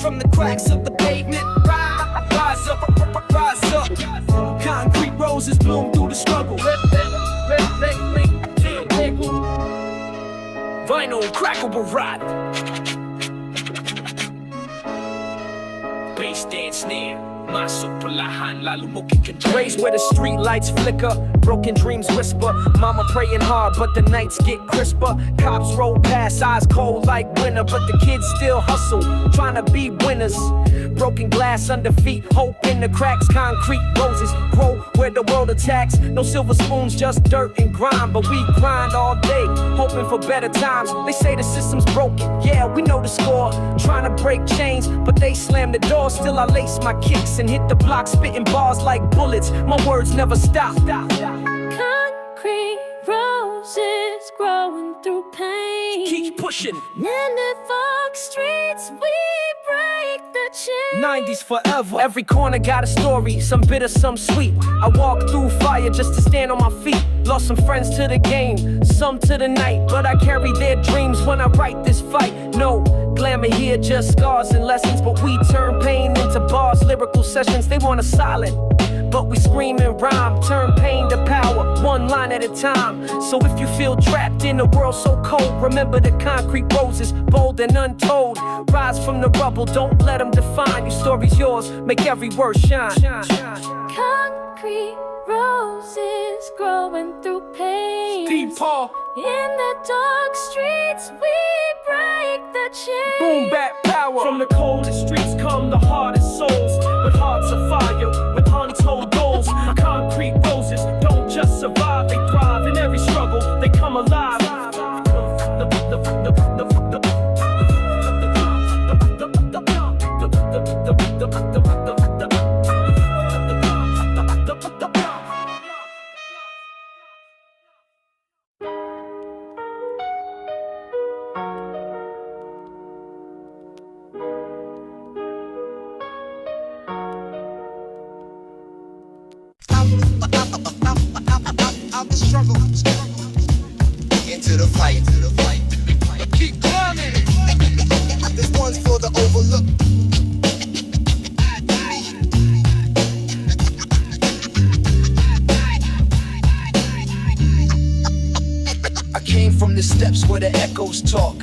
From the cracks of the pavement, rise up, rise up. Concrete roses bloom through the struggle. Vinyl crackle will rot. Bass dance snare. Raised where the street lights flicker, broken dreams whisper. Mama praying hard, but the nights get crisper. Cops roll past, eyes cold like winter, but the kids still hustle, trying to be winners. Broken glass under feet, hope in the cracks. Concrete roses grow where the world attacks. No silver spoons, just dirt and grime, but we grind all day, hoping for better times. They say the system's broken, yeah, we know the score. Trying to break chains, but they slam the door. Still I lace my kicks and hit the block, spitting bars like bullets. My words never stop. Concrete roses growing through pain. Keep pushing. In the fog streets, we break the chain. 90s forever. Every corner got a story, some bitter, some sweet. I walk through fire just to stand on my feet. Lost some friends to the game, some to the night, but I carry their dreams when I write this fight. No glamour here, just scars and lessons, but we turn pain into bars, lyrical sessions. They want us silent, but we scream and rhyme. Turn pain to power, one line at a time. So if you feel trapped in a world so cold, remember the concrete roses, bold and untold. Rise from the rubble, don't let them define you. Story's yours, make every word shine. Concrete roses growing through pain. Deep Paul. In the dark streets, we break the chain. Boom back power. From the coldest streets come the hardest souls, with hearts of fire, with untold goals. Concrete roses don't just survive, they thrive in every struggle. They come alive. Out the struggle, into the fight, keep climbing. This one's for the overlooked. I came from the steps where the echoes talk.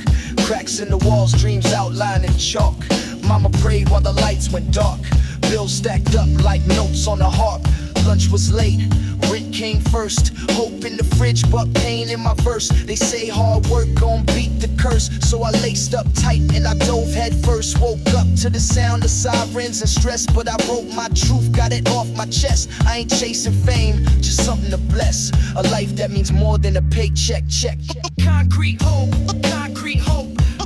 Cracks in the walls, dreams outlined in chalk. Mama prayed while the lights went dark. Bills stacked up like notes on a harp. Lunch was late, rent came first. Hope in the fridge, but pain in my verse. They say hard work gon' beat the curse. So I laced up tight and I dove head first. Woke up to the sound of sirens and stress, but I wrote my truth, got it off my chest. I ain't chasing fame, just something to bless. A life that means more than a paycheck check. Concrete hope,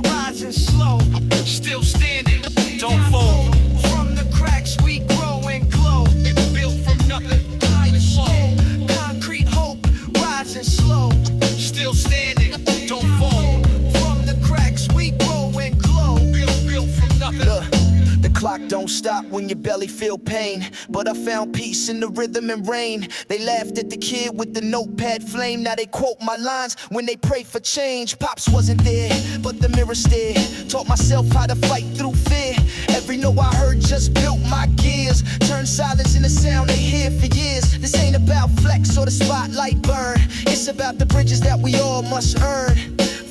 rising slow, still standing, don't fall. From the cracks we grow and glow. It's built from nothing, high slow. Concrete hope, rising slow, still standing, don't fall. From the cracks we grow and glow. Built from nothing. Look, the clock don't stop when your belly feel pain, but I found peace in the rhythm and rain. They laughed at the kid with the notepad flame. Now they quote my lines when they pray for change. Pops wasn't there, but the mirror stared. Taught myself how to fight through fear. Every note I heard just built my gears. Turned silence into sound they hear for years. This ain't about flex or the spotlight burn. It's about the bridges that we all must earn.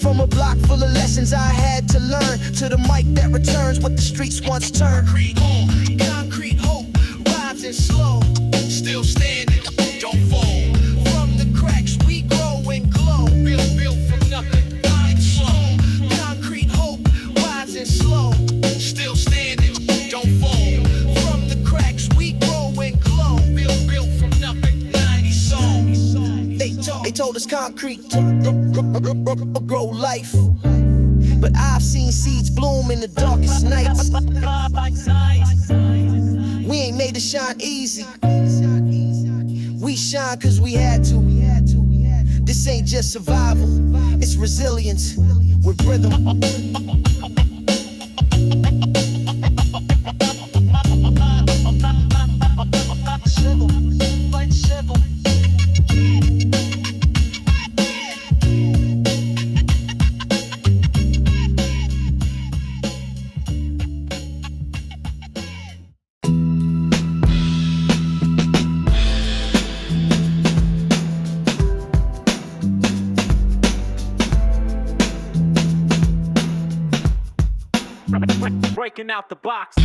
From a block full of lessons I had to learn, to the mic that returns what the streets once turned. Concrete hope, rising slow, still standing, don't fall. From the cracks we grow and glow. Built from nothing, lying slow. Concrete hope, rising slow, still standing, don't fall. From the cracks we grow and glow. Built from nothing, 90 songs. They told us concrete grow life, but I've seen seeds bloom in the darkest nights. We ain't made to shine easy. We shine cause we had to. This ain't just survival, it's resilience with rhythm. breaking out the box.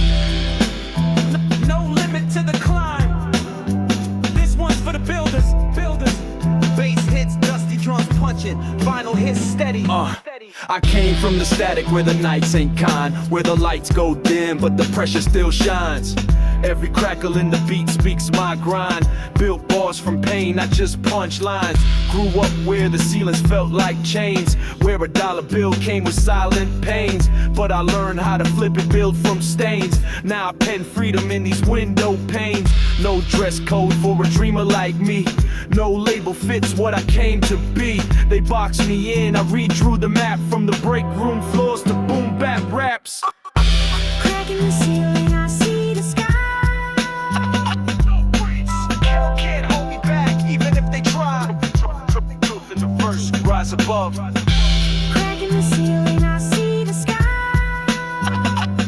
No limit to the climb. This one's for the builders. Bass hits, dusty drums punching, vinyl hits steady. I came from the static where the nights ain't kind, where the lights go dim but the pressure still shines. Every crackle in the beat speaks my grind. Built bars from pain, not just punch lines. Grew up where the ceilings felt like chains, where a dollar bill came with silent pains. But I learned how to flip it, build from stains. Now I pen freedom in these window panes. No dress code for a dreamer like me. No label fits what I came to be. They boxed me in, I redrew the map. From the break room floors to boom bap raps. Crack in the ceiling, I see the sky. Can't hold me back, even if they try. Truth in the verse, rise above. Crack in the ceiling, I see the sky.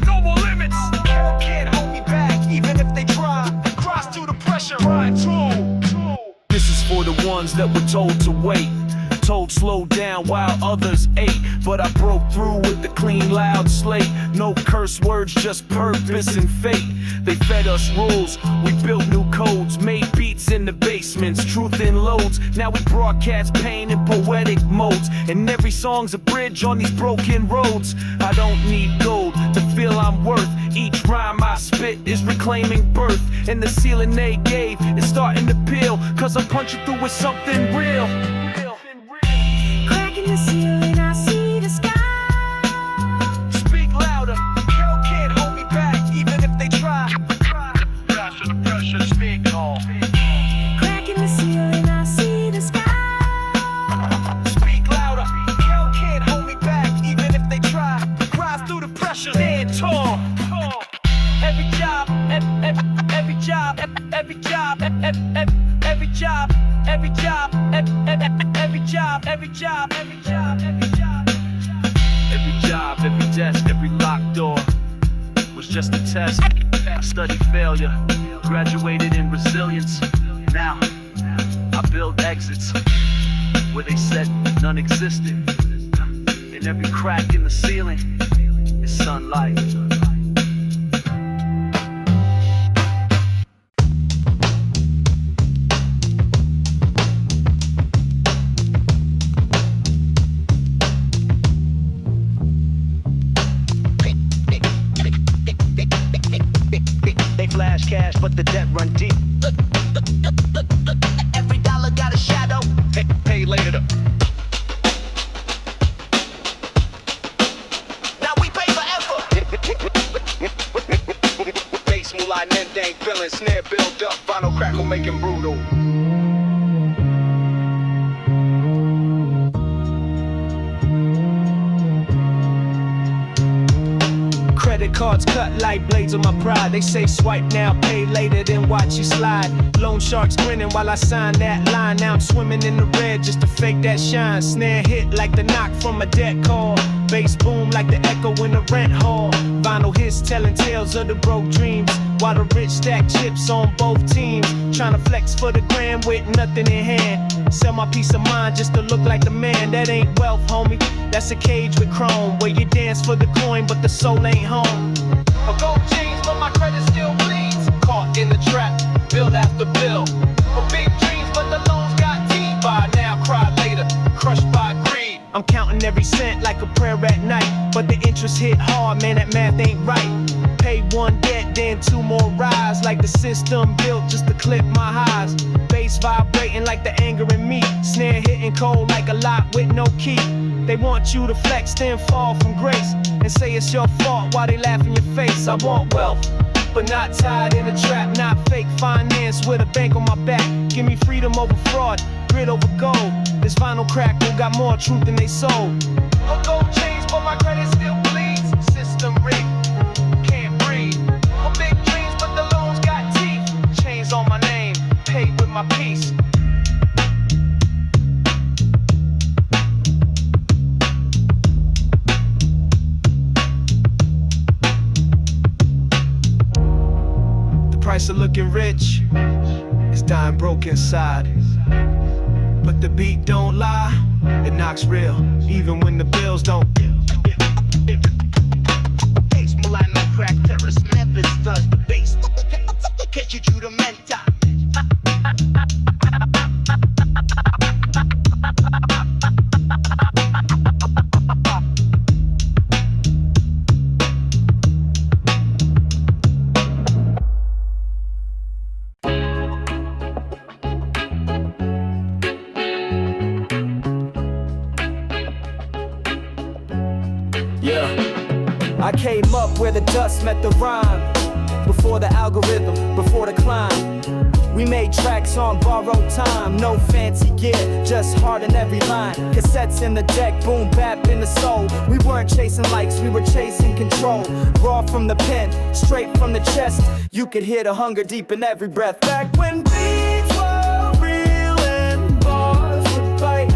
No more limits. Can't hold me back, even if they try. Rise through the pressure, ride true. This is for the ones that were told to wait. Told slow down while others ate. But I broke through with the clean, loud slate. No curse words, just purpose and fate. They fed us rules, we built new codes. Made beats in the basements, truth in loads. Now we broadcast pain in poetic modes. And every song's a bridge on these broken roads. I don't need gold to feel I'm worth. Each rhyme I spit is reclaiming birth. And the ceiling they gave is starting to peel, cause I'm punching through with something real. Crack in the ceiling, I see the sky. Speak louder, hell can't hold me back, even if they try. Rise to the pressure, speak on. Crack in the ceiling, I see the sky. Speak louder, hell can't hold me back, even if they try. Rise through the pressure, stand tall. Every job, every job, every job, every job, every job, every job, every job, every job, every job. Every job, every desk, every locked door was just a test. I studied failure, graduated in resilience. Now I build exits where they said none existed. And every crack in the ceiling is sunlight. Flash cash, but the debt run deep. Every dollar got a shadow. Pay later. Now we pay forever. Bass moolah, nendang, feeling snare build up, vinyl crackle making brutal. Credit cards cut like blades on my pride. They say swipe now, pay later, then watch you slide. Loan sharks grinning while I sign that line. Now I'm swimming in the red just to fake that shine. Snare hit like the knock from a deck call. Bass boom like the echo in the rent hall. Vinyl hits telling tales of the broke dreams, while the rich stack chips on both teams. Trying to flex for the gram with nothing in hand. Sell my peace of mind just to look like the man. That ain't wealth, homie. That's a cage with chrome, where you dance for the coin, but the soul ain't home. A gold jeans, but my credit still bleeds. Caught in the trap, bill after bill. For big dreams, but the loans got teeth. Buy now, cry later, crushed by greed. I'm counting every cent like a prayer at night, but the interest hit hard, man, that math ain't right. Pay one debt, then two more rise, like the system built just to clip my highs. Bass vibrating like the anger in me. Snare hitting cold like a lock with no key. They want you to flex, then fall from grace, and say it's your fault while they laugh in your face. I want wealth, but not tied in a trap. Not fake finance with a bank on my back. Give me freedom over fraud, grit over gold. This vinyl crackle got more truth than they sold. A gold chains, but my credit still bleeds. System rigged, can't breathe. For big dreams, but the loans got teeth. Chains on my name, paid with my peace. Price of looking rich is dying broke inside. But the beat don't lie, it knocks real, even when the bills don't. I came up where the dust met the rhyme. Before the algorithm, before the climb. We made tracks on borrowed time. No fancy gear, just heart in every line. Cassettes in the deck, boom bap in the soul. We weren't chasing likes, we were chasing control. Raw from the pen, straight from the chest. You could hear the hunger deep in every breath. Back when beats were real and bars would bite.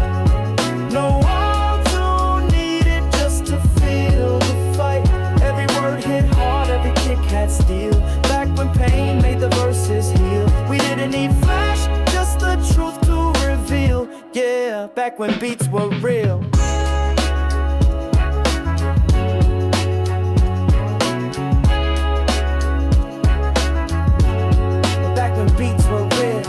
No auto needed just to feel the fight. Every word hit hard, every kick had steel. Back when pain made the verses heal. We didn't need flash, just the truth to reveal. Yeah, back when beats were real. Back when beats were real.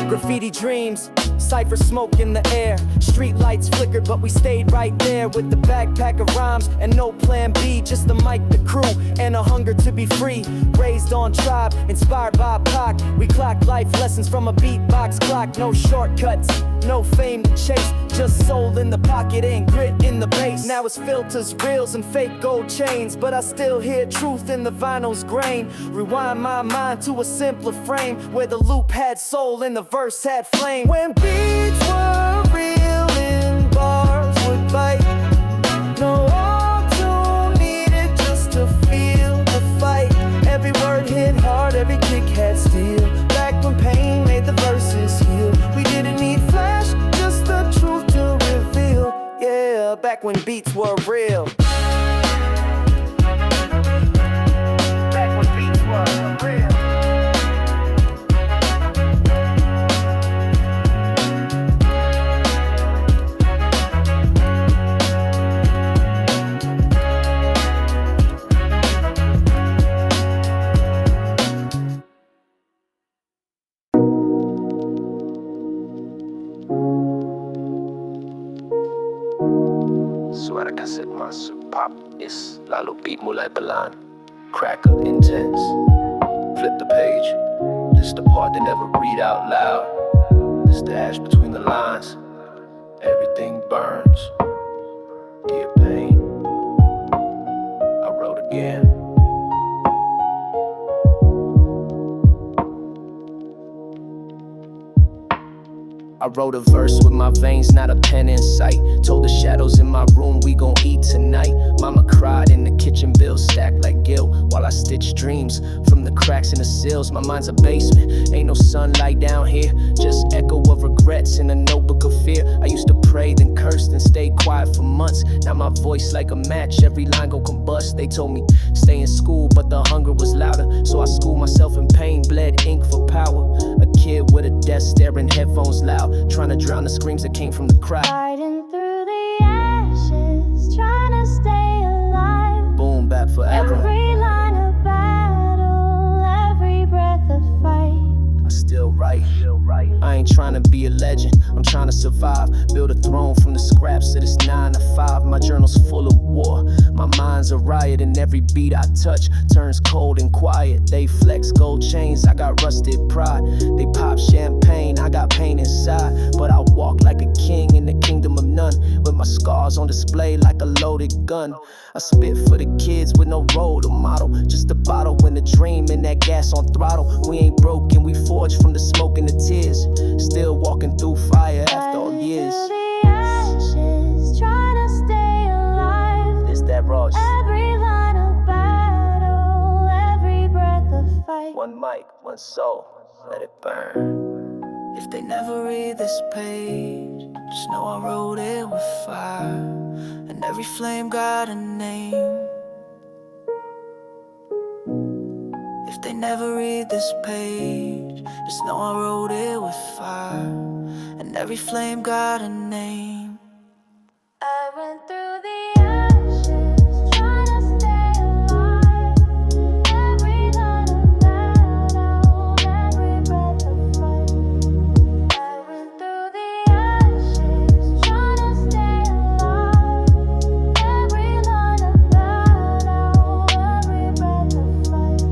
Graffiti dreams, cypher smoke in the air. Street lights flickered, but we stayed right there with the backpack of rhymes and no plan B. Just the mic, the crew, and a hunger to be free. Raised on tribe, inspired by Pac. We clocked life lessons from a beatbox clock. No shortcuts, no fame to chase. Just soul in the pocket and grit in the bass. Now it's filters, reels, and fake gold chains, but I still hear truth in the vinyl's grain. Rewind my mind to a simpler frame, where the loop had soul and the verse had flame. When beats were real and bars would bite. No auto needed just to feel the fight. Every word hit hard, every kick had steel. Back when pain made the verses heal. We didn't need flash, just the truth to reveal. Yeah, back when beats were real. Back when beats were real. Suara kaset masuk pop is lalu beat mulai pelan. Cracker intense. Flip the page. This the part they never read out loud. This the ash between the lines. Everything burns. Dear pain. I wrote again. I wrote a verse with my veins, not a pen in sight. Told the shadows in my room we gon' eat tonight. Mama cried in the kitchen, bills stacked like guilt, while I stitched dreams from the cracks in the sills. My mind's a basement, ain't no sunlight down here. Just echo of regrets in a notebook of fear. I used to pray, then cursed, and stayed quiet for months. Now my voice like a match, every line gon' combust. They told me stay in school, but the hunger was louder. So I schooled myself in pain, bled ink for power. A kid with a desk staring, headphones loud, trying to drown the screams that came from the crowd. Fighting through the ashes, trying to stay alive. Boom bap forever. Every line of battle, every breath of fight. I still write. I ain't trying to be a legend, I'm trying to survive. Build a throne from the scraps of this 9 to 5. My journal's full of war, my mind's a riot, and every beat I touch turns cold and quiet. They flex gold chains, I got rusted pride. They pop champagne, I got pain inside. But I walk like a king in the kingdom of none, with my scars on display like a loaded gun. I spit for the kids with no role model, just a bottle and a dream and that gas on throttle. We ain't broken, we forged from the smoke and the tears. Still walking through fire after all years. Through the ashes, trying to stay alive. This that rush. Every line of battle, every breath of fight. One mic, one soul, let it burn. If they never read this page, just know I wrote it with fire, and every flame got a name. If they never read this page, just know I wrote it with fire, and every flame got a name. I went through the ashes, trying to stay alive. Every line of battle, every breath of fight. I went through the ashes, trying to stay alive. Every line of battle, every breath of fight.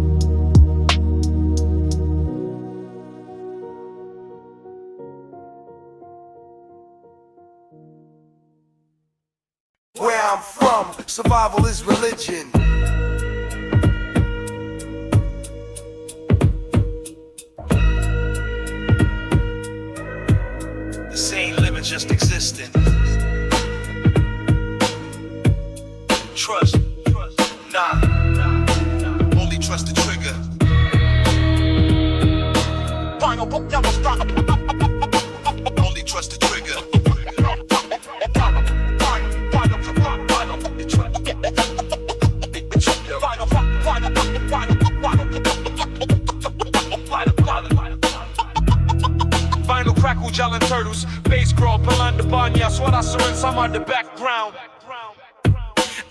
I'm from. Survival is religion. This ain't living, just existing. Trust, nah, only trust the trigger. Only trust the trigger. Vinyl crackle, gelling turtles, bass crawl, palanda banya, suara in some of the background.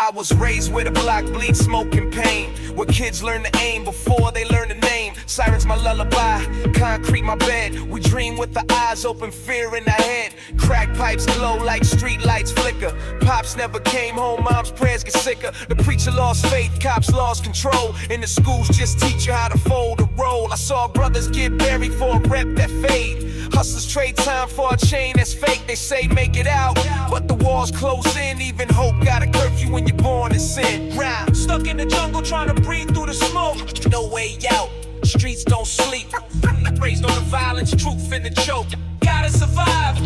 I was raised with a block, bleed, smoke, and pain, where kids learn to aim before they learn the name. Sirens my lullaby, concrete my bed. We dream with the eyes open, fear in our head. Crack pipes glow like street lights flicker. Pops never came home, mom's prayers get sicker. The preacher lost faith, cops lost control. And the schools just teach you how to fold a roll. I saw brothers get buried for a rep that fade. Hustlers trade time for a chain that's fake. They say make it out, but the walls close in. Even hope got a curfew when you're born in sin. Round, stuck in the jungle trying to breathe through the smoke. No way out, streets don't sleep. Raised on the violence, truth in the choke. Gotta survive,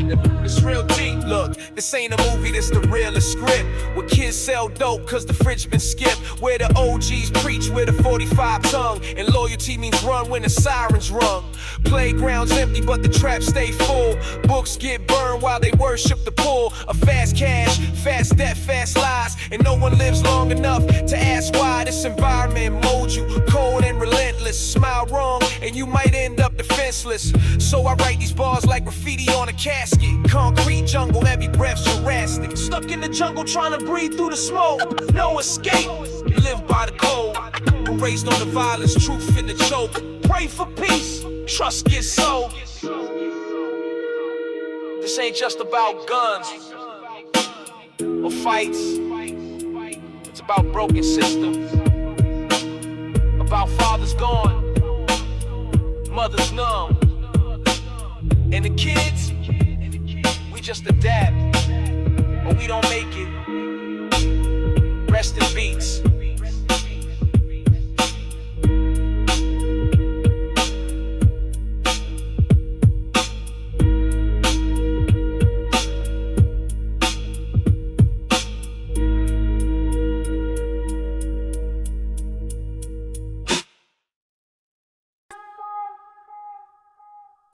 it's real deep. Look, this ain't a movie, this the realest script. Where kids sell dope cause the fridge been skipped. Where the OGs preach with a 45 tongue. And loyalty means run when the sirens rung. Playgrounds empty but the traps stay full. Books get burned while they worship the pool. A fast cash, fast death, fast lies. And no one lives long enough to ask why. This environment molds you, cold and relentless. Smile wrong and you might end up defenseless. So I write these bars like graffiti on a casket. Concrete jungle, every breath's Jurassic. Stuck in the jungle trying to breathe through the smoke. No escape, live by the code. We're raised on the violence, truth in the choke. Pray for peace, trust gets sold. This ain't just about guns or fights. It's about broken systems. About fathers gone, mothers numb. And the kids, we just adapt, or we don't make it. Rest in beats.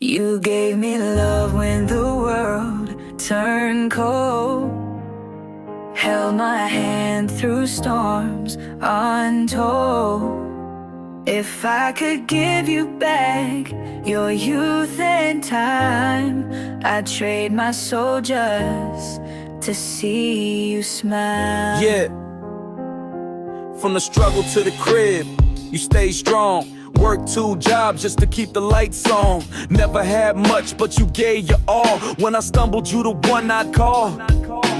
You gave me love when the world turned cold. Held my hand through storms untold. If I could give you back your youth and time, I'd trade my soul just to see you smile. Yeah. From the struggle to the crib, you stay strong. Work 2 jobs just to keep the lights on. Never had much, but you gave your all. When I stumbled, you the one I'd call.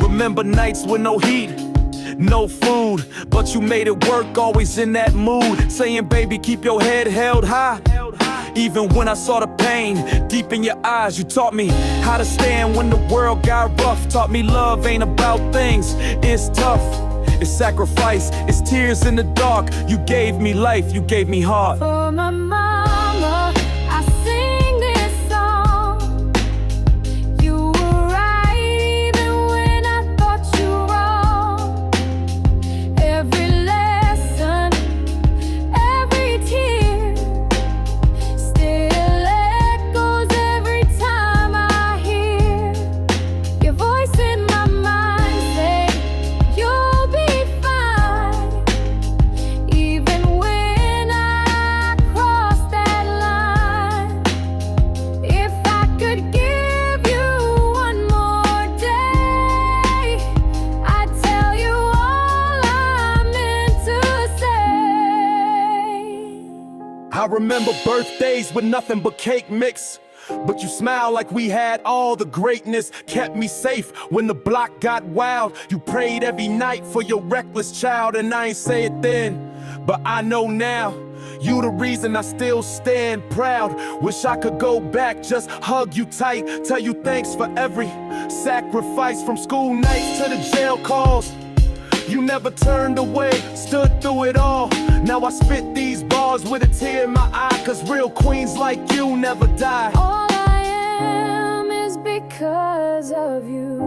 Remember nights with no heat, no food, but you made it work, always in that mood. Saying, baby, keep your head held high. Even when I saw the pain deep in your eyes, you taught me how to stand when the world got rough. Taught me love ain't about things, it's tough. It's sacrifice, it's tears in the dark. You gave me life, you gave me heart. For my mama, I sing this song. You were right even when I thought you wrong. Every lesson, every tear still echoes every time I hear your voice in my mind say you'll be fine. Even when I cross that line, if I could give you one more day, I'd tell you all I meant to say. I remember birthdays with nothing but cake mix, but you smiled like we had all the greatness. Kept me safe when the block got wild. You prayed every night for your reckless child. And I ain't say it then, but I know now. You the reason I still stand proud. Wish I could go back, just hug you tight. Tell you thanks for every sacrifice, from school nights to the jail calls. You never turned away, stood through it all. Now I spit these bars with a tear in my eye, cause real queens like you never die. All I am is because of you.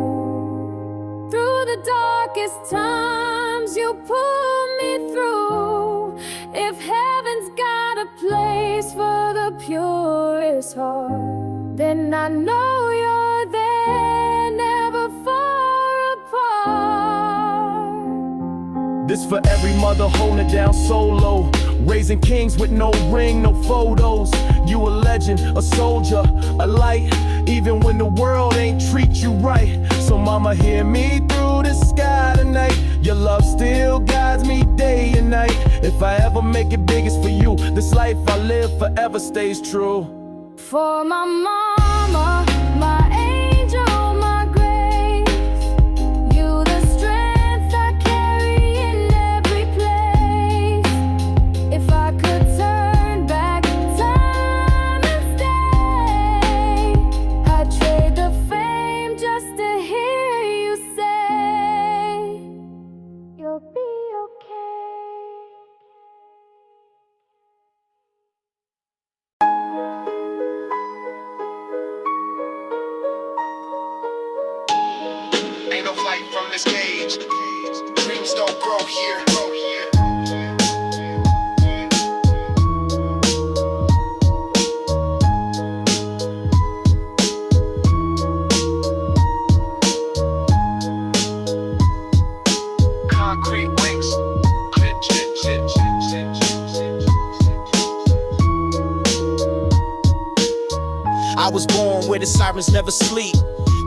Through the darkest times you pull me through. If heaven's got a place for the purest heart, then I know you're there, never far apart. This for every mother holding it down solo, raising kings with no ring, no photos. You a legend, a soldier, a light, even when the world ain't treat you right. So mama, hear me through the sky tonight. Your love still guides me day and night. If I ever make it big, it's for you. This life I live forever stays true. For my mama, my angel, my grace, you the strength I carry in every place. If I could turn back time and stay, I'd trade the fame just to hear you say, you'll be okay. Ain't no flight from this cage. Dreams don't grow here. Concrete wings. I was born where the sirens never sleep,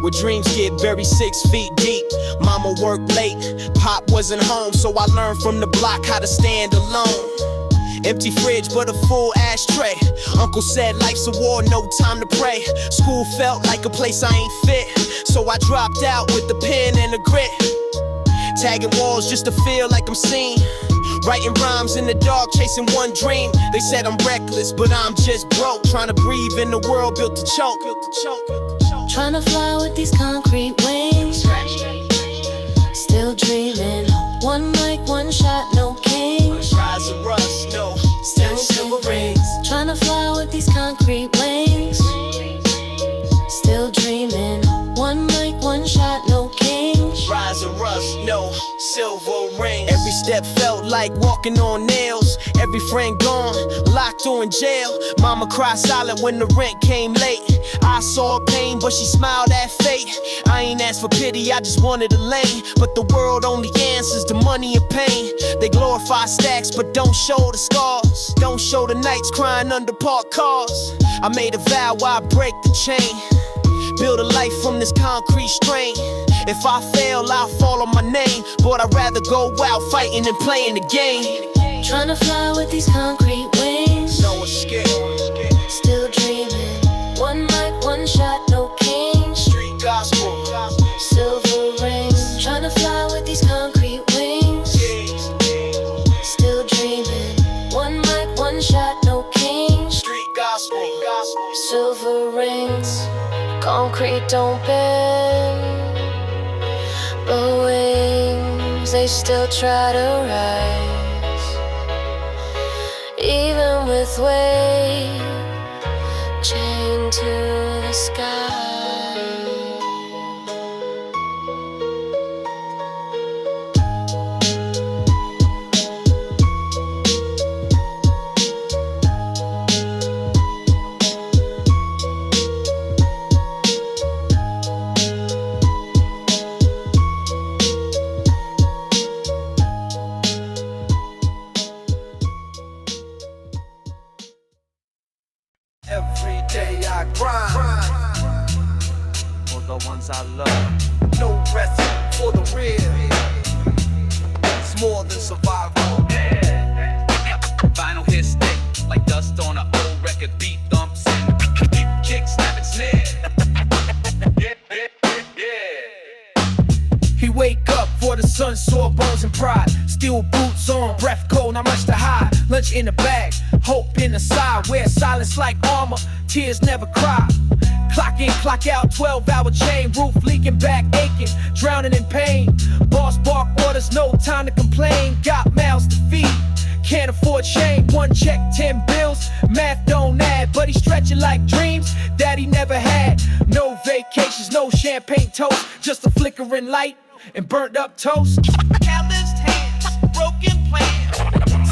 where dreams get buried 6 feet deep. Mama worked late, Pop wasn't home, so I learned from the block how to stand alone. Empty fridge, but a full ashtray. Uncle said life's a war, no time to pray. School felt like a place I ain't fit, so I dropped out with the pen and the grit. Tagging walls just to feel like I'm seen. Writing rhymes in the dark, chasing one dream. They said I'm reckless, but I'm just broke. Trying to breathe in the world built to choke. Trying to fly with these concrete wings, still dreaming. One mic, one shot, no kings. Rise and rust, no, still silver rings. Trying to fly with these concrete wings, still dreaming. One mic, one shot, no kings. Rise and rust, no silver rings. Every step felt like walking on nails. Every friend gone, locked or in jail. Mama cried silent when the rent came late. I saw her pain, but she smiled at fate. I ain't asked for pity, I just wanted a lane. But the world only answers to money and pain. They glorify stacks, but don't show the scars. Don't show the nights crying under parked cars. I made a vow I break the chain. Build a life from this concrete strain. If I fail, I'll fall on my name. But I'd rather go out fighting than playing the game. Trying to fly with these concrete wings, No escape. still dreaming. One mic, one shot, no kings. Street gospel. Silver rings. Trying to fly with these concrete wings, still dreaming. One mic, one shot, no kings. Street gospel. Silver rings. Concrete don't bend, but wings, they still try to rise. Even with weight chained to the sky. Every day I grind For the ones I love. no rest for the real. It's more than survival. Vinyl hit stick like dust on an old record. Beat thumps and kick snap and snare. He wake up for the sun, sore bones and pride. Steel boots on, breath cold, not much to hide. Lunch in the bag, hope in the side. Wear silence like armor, tears never cry. Clock in, clock out, 12-hour chain, roof leaking, back aching, drowning in pain. Boss bark orders, no time to complain. Got mouths to feed, can't afford shame. One check, 10 bills, math don't add, but he's stretching like dreams that he never had. No vacations, no champagne toast, just a flickering light and burnt up toast. Calloused hands, broken plans.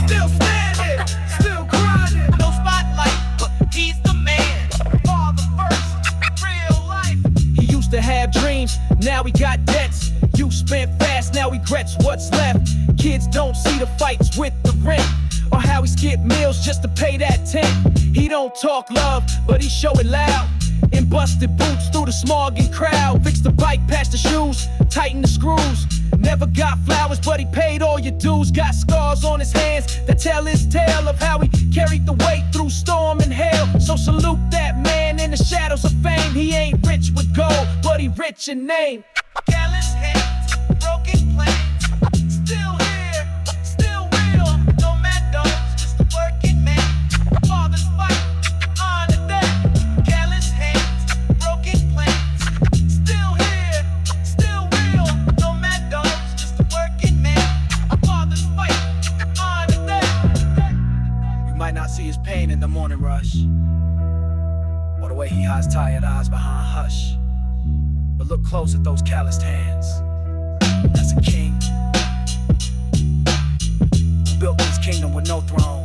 Still standing, still grinding. No spotlight, but he's the man. Father first, real life. He used to have dreams, now he got debts. You spent fast, now regrets what's left. Kids don't see the fights with the rent, or how he skipped meals just to pay that tent. He don't talk love, but he show it loud. In busted boots through the smog and crowd. Fix the bike past the shoes, tighten the screws. Never got flowers, but he paid all your dues. Got scars on his hands that tell his tale of how he carried the weight through storm and hail. So salute that man in the shadows of fame. He ain't rich with gold, but he rich in name. Calloused hands, broken plans. Still here, still real. No mad dogs, just a working man. Father's fight, honor that. Calloused hands, broken plans. Still here, still real. No mad dogs, just a working man. Father's fight, honor that. You might not see his pain in the morning rush, or the way he hides tired eyes behind hush. But look close at those calloused hands. That's a king who built his kingdom with no throne.